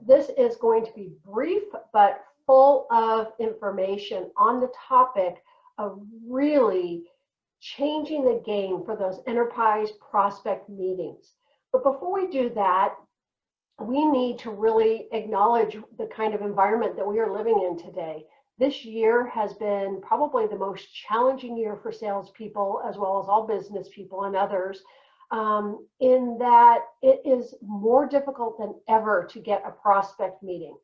this is going to be brief, but full of information on the topic of really changing the game for those enterprise prospect meetings. But before we do that, we need to really acknowledge the kind of environment that we are living in today. This year has been probably the most challenging year for salespeople, as well as all business people and others, in that it is more difficult than ever to get a prospect meeting.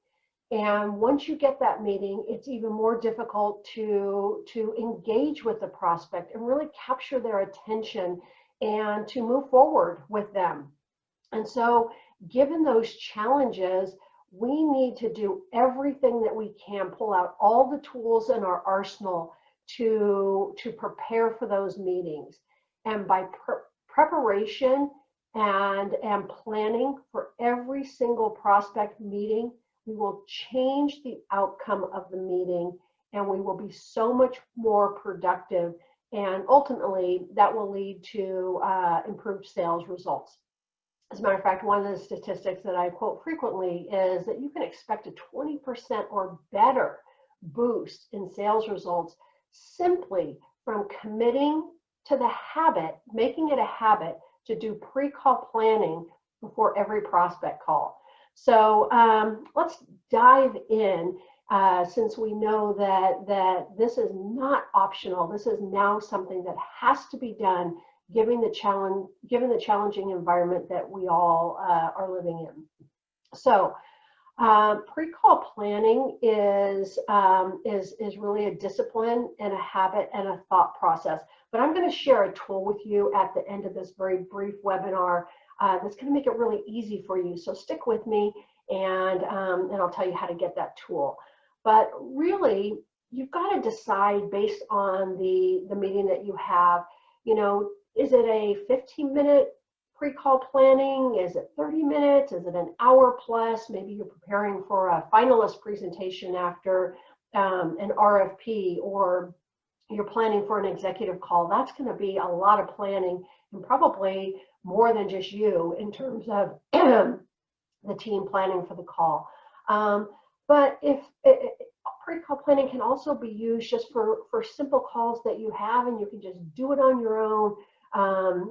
And once you get that meeting, it's even more difficult to engage with the prospect and really capture their attention and to move forward with them. And so, given those challenges, we need to do everything that we can, pull out all the tools in our arsenal to prepare for those meetings. And by preparation and planning for every single prospect meeting, we will change the outcome of the meeting, and we will be so much more productive. And ultimately, that will lead to improved sales results. As a matter of fact, one of the statistics that I quote frequently is that you can expect a 20% or better boost in sales results simply from committing to the habit, making it a habit to do pre-call planning before every prospect call. So let's dive in, since we know that this is not optional. This is now something that has to be done, given the challenging environment that we all are living in. So pre-call planning is really a discipline and a habit and a thought process. But I'm going to share a tool with you at the end of this very brief webinar that's going to make it really easy for you. So stick with me, and I'll tell you how to get that tool. But really, you've got to decide based on the meeting that you have. Is it a 15-minute pre-call planning? Is it 30 minutes? Is it an hour plus? Maybe you're preparing for a finalist presentation after an RFP, or you're planning for an executive call. That's going to be a lot of planning, and probably more than just you in terms of the team planning for the call. But if pre-call planning can also be used just for simple calls that you have, and you can just do it on your own,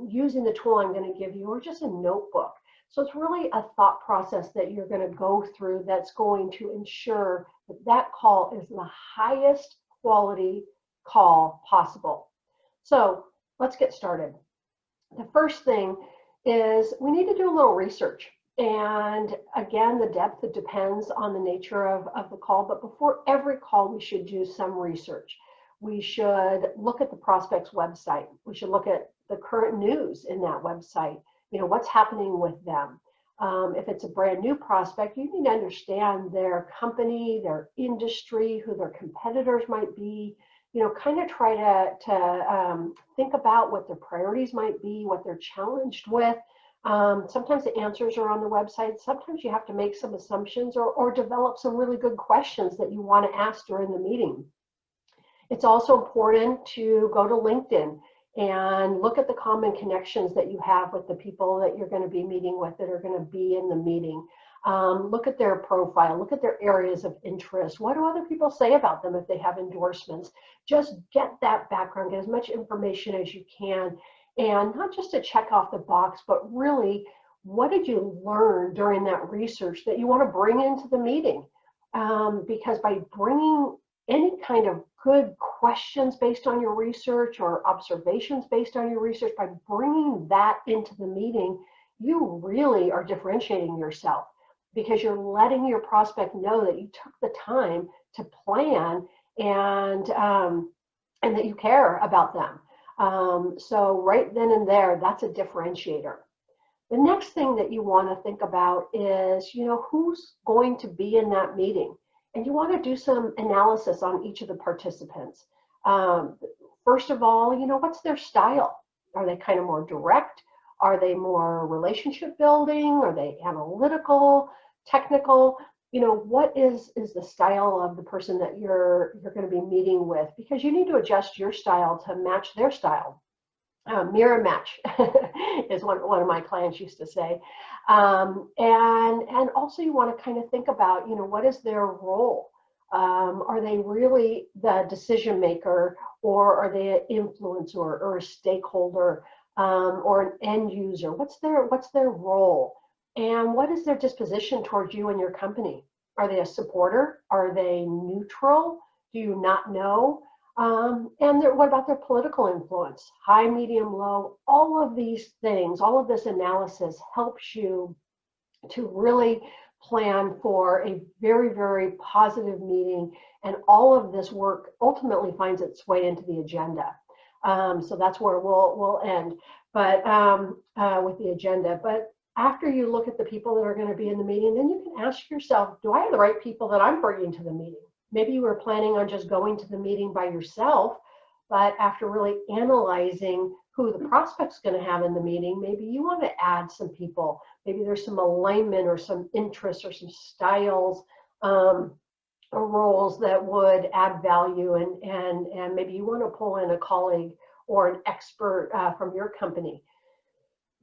using the tool I'm going to give you, or just a notebook. So it's really a thought process that you're going to go through that's going to ensure that that call is the highest quality call possible. So let's get started. The first thing is we need to do a little research. And again, the depth, it depends on the nature of the call. But before every call, we should do some research. We should look at the prospect's website. We should look at the current news in that website. What's happening with them. If it's a brand new prospect, you need to understand their company, their industry, who their competitors might be. Kind of try to think about what their priorities might be, what they're challenged with. Sometimes the answers are on the website. Sometimes you have to make some assumptions or develop some really good questions that you want to ask during the meeting. It's also important to go to LinkedIn and look at the common connections that you have with the people that you're going to be meeting with, that are going to be in the meeting. Look at their profile, look at their areas of interest. What do other people say about them if they have endorsements? Just get that background, get as much information as you can. And not just to check off the box, but really, what did you learn during that research that you want to bring into the meeting? Because by bringing any kind of good questions based on your research or observations based on your research, by bringing that into the meeting, you really are differentiating yourself, because you're letting your prospect know that you took the time to plan and that you care about them. So right then and there, that's a differentiator. The next thing that you want to think about is, who's going to be in that meeting? And you want to do some analysis on each of the participants. First of all, what's their style? Are they kind of more direct? Are they more relationship building? Are they analytical, technical? What is the style of the person that you're going to be meeting with? Because you need to adjust your style to match their style. mirror match is one of my clients used to say. And also you want to kind of think about, what is their role? Are they really the decision maker, or are they an influencer or a stakeholder, or an end user? What's their role? And what is their disposition towards you and your company? Are they a supporter? Are they neutral? Do you not know? And what about their political influence? High, medium, low, all of these things, all of this analysis helps you to really plan for a very, very positive meeting. And all of this work ultimately finds its way into the agenda. So that's where we'll end, but with the agenda. But after you look at the people that are going to be in the meeting, then you can ask yourself, do I have the right people that I'm bringing to the meeting? Maybe you were planning on just going to the meeting by yourself, but after really analyzing who the prospect's going to have in the meeting, maybe you want to add some people. Maybe there's some alignment or some interests or some styles or roles that would add value, and maybe you want to pull in a colleague or an expert from your company.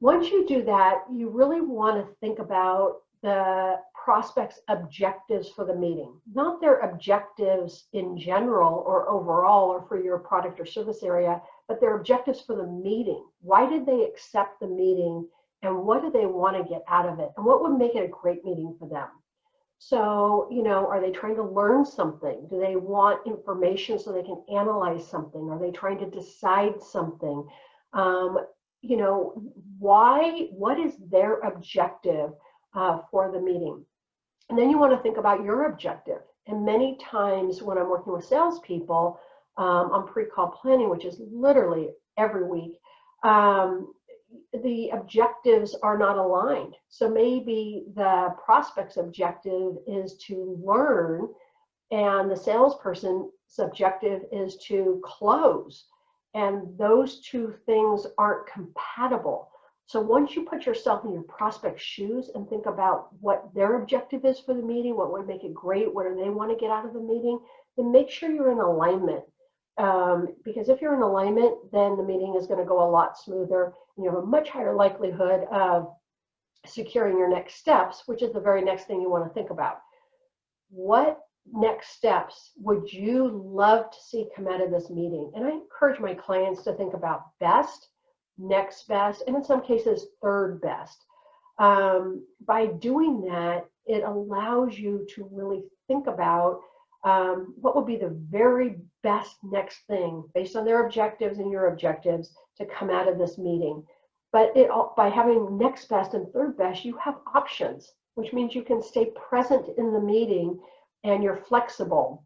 Once you do that, you really want to think about the prospect's objectives for the meeting, not their objectives in general or overall or for your product or service area, but their objectives for the meeting. Why did they accept the meeting, and what do they want to get out of it? And what would make it a great meeting for them? So, are they trying to learn something? Do they want information so they can analyze something? Are they trying to decide something? What is their objective for the meeting? And then you want to think about your objective. And many times when I'm working with salespeople on pre-call planning, which is literally every week, the objectives are not aligned. So maybe the prospect's objective is to learn, and the salesperson's objective is to close. And those two things aren't compatible. So once you put yourself in your prospect's shoes and think about what their objective is for the meeting, what would make it great, what do they want to get out of the meeting, then make sure you're in alignment. Because if you're in alignment, then the meeting is going to go a lot smoother, and you have a much higher likelihood of securing your next steps, which is the very next thing you want to think about. What next steps would you love to see come out of this meeting? And I encourage my clients to think about best, next best, and in some cases, third best. By doing that, it allows you to really think about what would be the very best next thing based on their objectives and your objectives to come out of this meeting. But by having next best and third best, you have options, which means you can stay present in the meeting, and you're flexible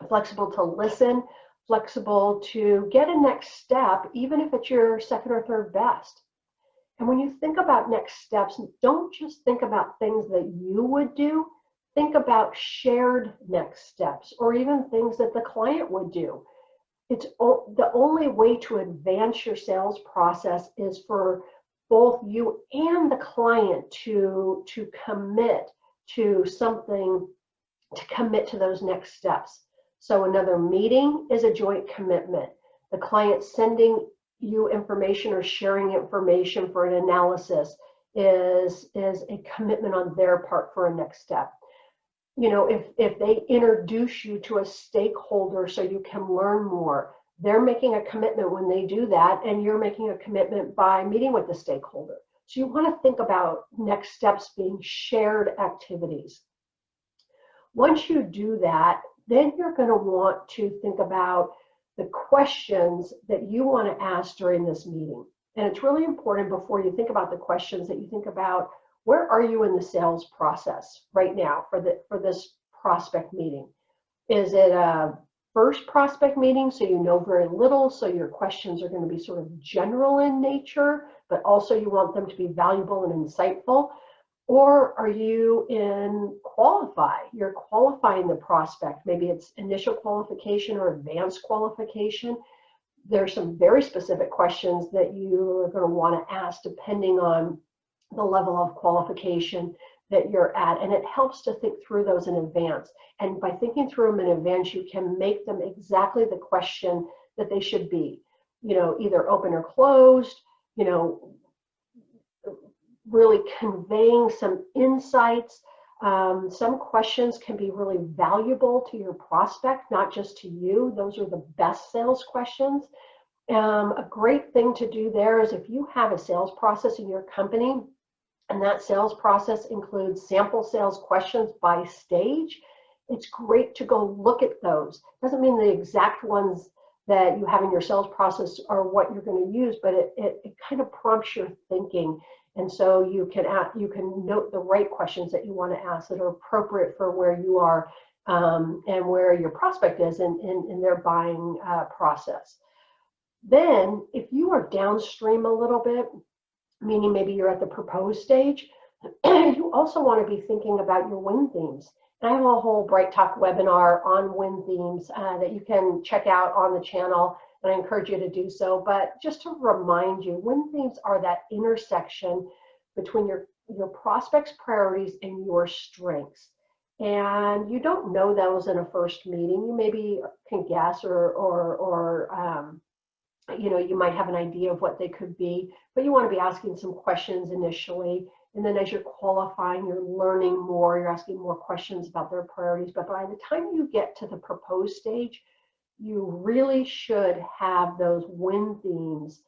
to listen, flexible to get a next step, even if it's your second or third best. And when you think about next steps, don't just think about things that you would do. Think about shared next steps, or even things that the client would do. It's the only way to advance your sales process is for both you and the client to commit to something, to commit to those next steps. So another meeting is a joint commitment. The client sending you information or sharing information for an analysis is a commitment on their part for a next step. If they introduce you to a stakeholder so you can learn more, they're making a commitment when they do that, and you're making a commitment by meeting with the stakeholder. So you want to think about next steps being shared activities. Once you do that, then you're going to want to think about the questions that you want to ask during this meeting. And it's really important before you think about the questions that you think about, where are you in the sales process right now for this prospect meeting? Is it a first prospect meeting, so you know very little, so your questions are going to be sort of general in nature, but also you want them to be valuable and insightful? Or are you in qualify? You're qualifying the prospect. Maybe it's initial qualification or advanced qualification. There's some very specific questions that you are going to want to ask depending on the level of qualification that you're at. And it helps to think through those in advance. And by thinking through them in advance, you can make them exactly the question that they should be. either open or closed, really conveying some insights. Some questions can be really valuable to your prospect, not just to you. Those are the best sales questions. A great thing to do there is if you have a sales process in your company, and that sales process includes sample sales questions by stage, it's great to go look at those. Doesn't mean the exact ones that you have in your sales process are what you're going to use, but it kind of prompts your thinking. And so you can note the right questions that you want to ask that are appropriate for where you are and where your prospect is in their buying process. Then, if you are downstream a little bit, meaning maybe you're at the propose stage, you also want to be thinking about your win themes. And I have a whole Bright Talk webinar on win themes that you can check out on the channel, and I encourage you to do so. But just to remind you, win themes are that intersection between your prospect's priorities and your strengths. And you don't know those in a first meeting. You maybe can guess or you might have an idea of what they could be, but you want to be asking some questions initially. And then as you're qualifying, you're learning more, you're asking more questions about their priorities. But by the time you get to the propose stage, you really should have those win themes,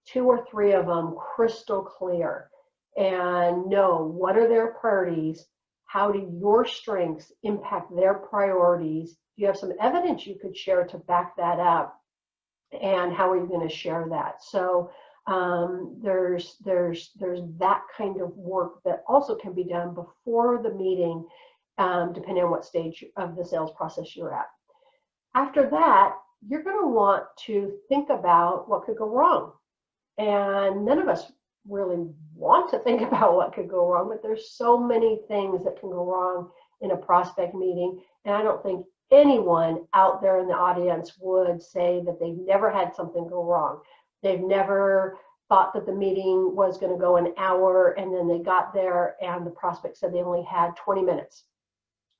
2 or 3 of them crystal clear, and know what are their priorities, how do your strengths impact their priorities, do you have some evidence you could share to back that up, and how are you going to share that? So there's that kind of work that also can be done before the meeting, depending on what stage of the sales process you're at. After that, you're going to want to think about what could go wrong. And none of us really want to think about what could go wrong, but there's so many things that can go wrong in a prospect meeting. And I don't think anyone out there in the audience would say that they've never had something go wrong. They've never thought that the meeting was going to go an hour, and then they got there and the prospect said they only had 20 minutes.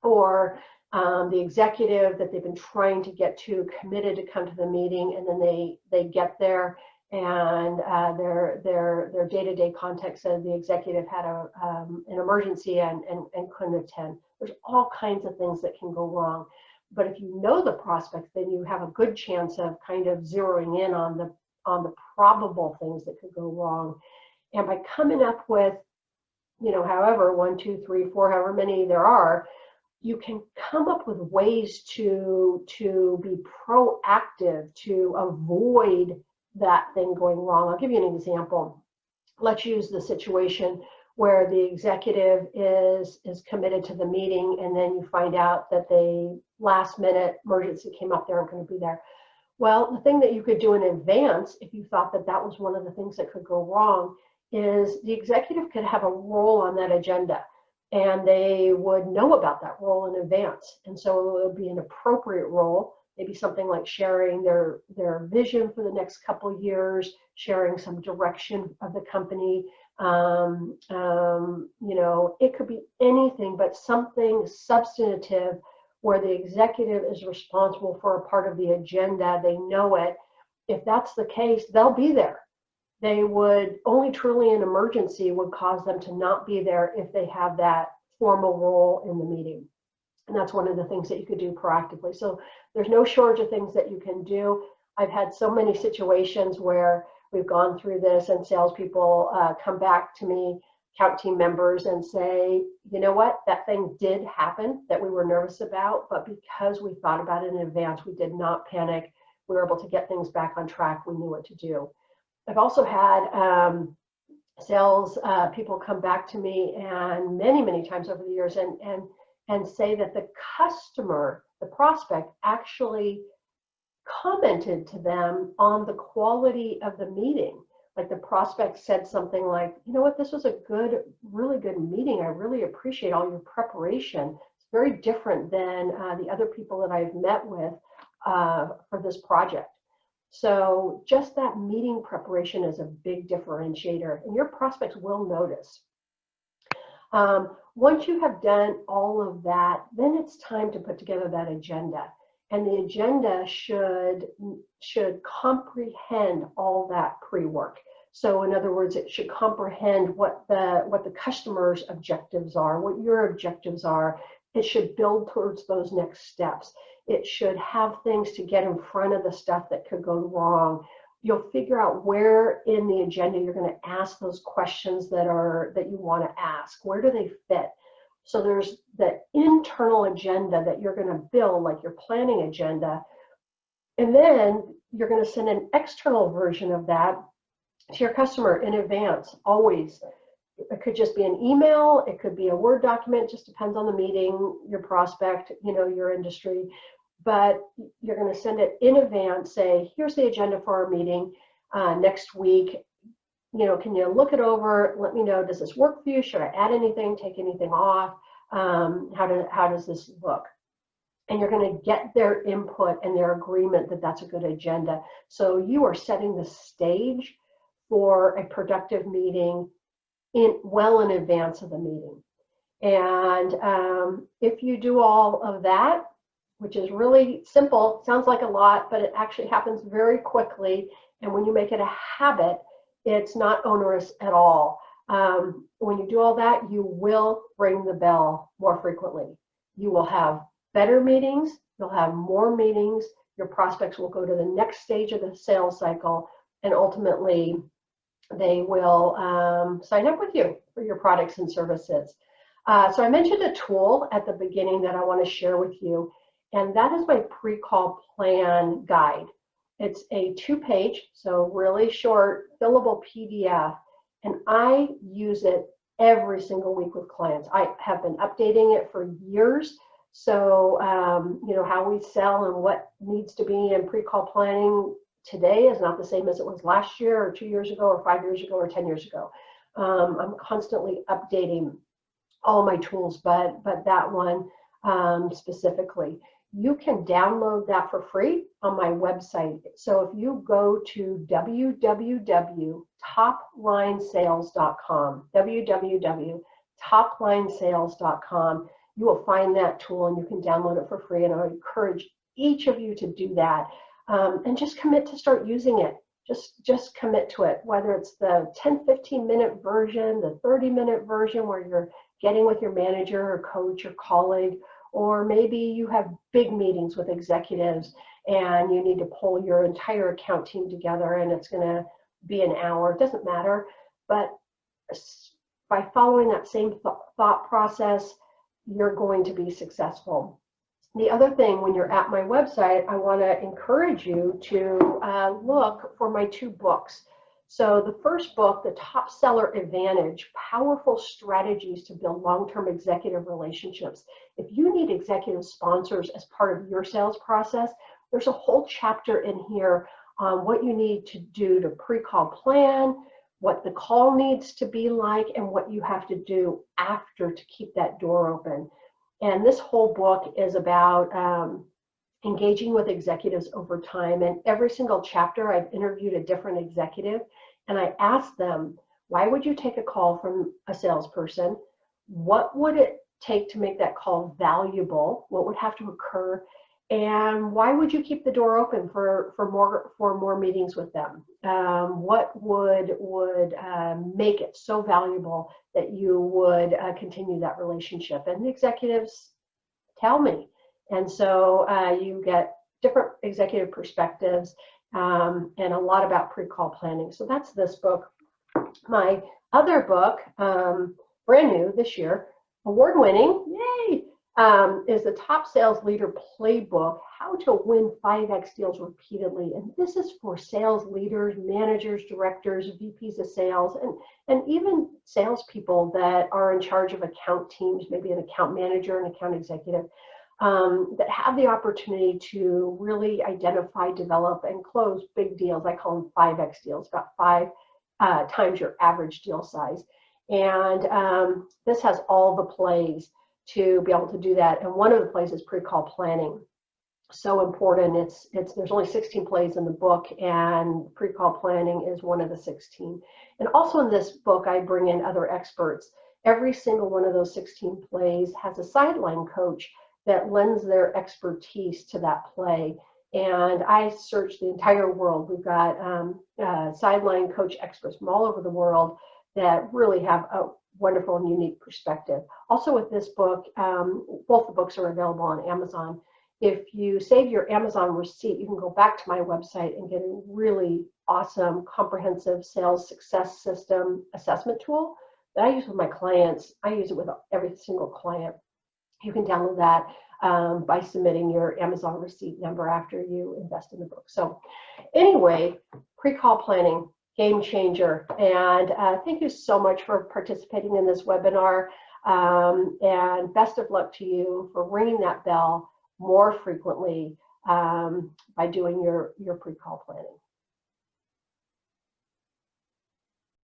Or the executive that they've been trying to get to committed to come to the meeting, and then they get there and their day-to-day contact said the executive had an emergency and couldn't attend. There's all kinds of things that can go wrong. But if you know the prospect, then you have a good chance of kind of zeroing in on the probable things that could go wrong. And by coming up with, however, 1, 2, 3, 4, however many there are, you can come up with ways to be proactive to avoid that thing going wrong. I'll give you an example. Let's use the situation where the executive is committed to the meeting, and then you find out that the last minute emergency came up, they aren't going to be there. Well, the thing that you could do in advance, if you thought that that was one of the things that could go wrong, is the executive could have a role on that agenda, and they would know about that role in advance. And so it would be an appropriate role, maybe something like sharing their vision for the next couple of years, sharing some direction of the company. It could be anything, but something substantive where the executive is responsible for a part of the agenda. They know it. If that's the case, they'll be there. They would only truly an emergency would cause them to not be there if they have that formal role in the meeting. And that's one of the things that you could do proactively. So there's no shortage of things that you can do. I've had so many situations where we've gone through this and salespeople come back to me, account team members, and say, you know what, that thing did happen that we were nervous about, but because we thought about it in advance, we did not panic. We were able to get things back on track. We knew what to do. I've also had sales people come back to me and many times over the years and say that the customer, the prospect, actually commented to them on the quality of the meeting. Like the prospect said something like, you know what, this was a really good meeting. I really appreciate all your preparation. It's very different than the other people that I've met with for this project. So just that meeting preparation is a big differentiator, and your prospects will notice. Once you have done all of that, then it's time to put together that agenda. And the agenda should comprehend all that pre-work. So in other words, it should comprehend what the customer's objectives are, what your objectives are. It should build towards those next steps. It should have things to get in front of the stuff that could go wrong. You'll figure out where in the agenda you're going to ask those questions that you want to ask. Where do they fit? So there's the internal agenda that you're going to build, like your planning agenda. And then you're going to send an external version of that to your customer in advance, always. It could just be an email. It could be a Word document. Just depends on the meeting, your prospect, your industry. But you're going to send it in advance, say, here's the agenda for our meeting next week. Can you look it over? Let me know, does this work for you? Should I add anything, take anything off? How does this look? And you're going to get their input and their agreement that that's a good agenda. So you are setting the stage for a productive meeting well in advance of the meeting. And if you do all of that, which is really simple, sounds like a lot, but it actually happens very quickly. And when you make it a habit, it's not onerous at all. When you do all that, you will ring the bell more frequently. You will have better meetings. You'll have more meetings. Your prospects will go to the next stage of the sales cycle, and ultimately they will sign up with you for your products and services. So I mentioned a tool at the beginning that I want to share with you, and that is my pre-call plan guide. It's a 2-page, so really short, fillable PDF, and I use it every single week with clients. I have been updating it for years. So, how we sell and what needs to be in pre-call planning today is not the same as it was last year or 2 years ago or 5 years ago or 10 years ago. I'm constantly updating all my tools, but that one specifically. You can download that for free on my website. So if you go to www.toplinesales.com, www.toplinesales.com, you will find that tool and you can download it for free. And I encourage each of you to do that and just commit to start using it. Just commit to it, whether it's the 10, 15-minute version, the 30-minute version where you're getting with your manager or coach or colleague, or maybe you have big meetings with executives and you need to pull your entire account team together and it's going to be an hour. It doesn't matter. But by following that same thought process, you're going to be successful. The other thing, when you're at my website, I want to encourage you to look for my 2 books. So the first book, The Top Seller Advantage, Powerful Strategies to Build Long-Term Executive Relationships. If you need executive sponsors as part of your sales process, there's a whole chapter in here on what you need to do to pre-call plan, what the call needs to be like, and what you have to do after to keep that door open. And this whole book is about engaging with executives over time. And every single chapter, I've interviewed a different executive, and I asked them, why would you take a call from a salesperson? What would it take to make that call valuable? What would have to occur? And why would you keep the door open for more meetings with them? What would make it so valuable that you would continue that relationship? And the executives tell me. And so you get different executive perspectives and a lot about pre-call planning. So that's this book. My other book, brand new this year, award-winning, yay, is the Top Sales Leader Playbook, How to Win 5X Deals Repeatedly. And this is for sales leaders, managers, directors, VPs of sales, and even salespeople that are in charge of account teams, maybe an account manager, an account executive, that have the opportunity to really identify, develop, and close big deals. I call them 5X deals, about 5 times your average deal size. And this has all the plays to be able to do that. And one of the plays is pre-call planning. So important. There's only 16 plays in the book, and pre-call planning is one of the 16. And also in this book, I bring in other experts. Every single one of those 16 plays has a sideline coach that lends their expertise to that play. And I searched the entire world. We've got sideline coach experts from all over the world that really have a wonderful and unique perspective. Also with this book, both the books are available on Amazon. If you save your Amazon receipt, you can go back to my website and get a really awesome, comprehensive sales success system assessment tool that I use with my clients. I use it with every single client. You can download that by submitting your Amazon receipt number after you invest in the book. So anyway, pre-call planning, game changer. And thank you so much for participating in this webinar. And best of luck to you for ringing that bell more frequently by doing your pre-call planning.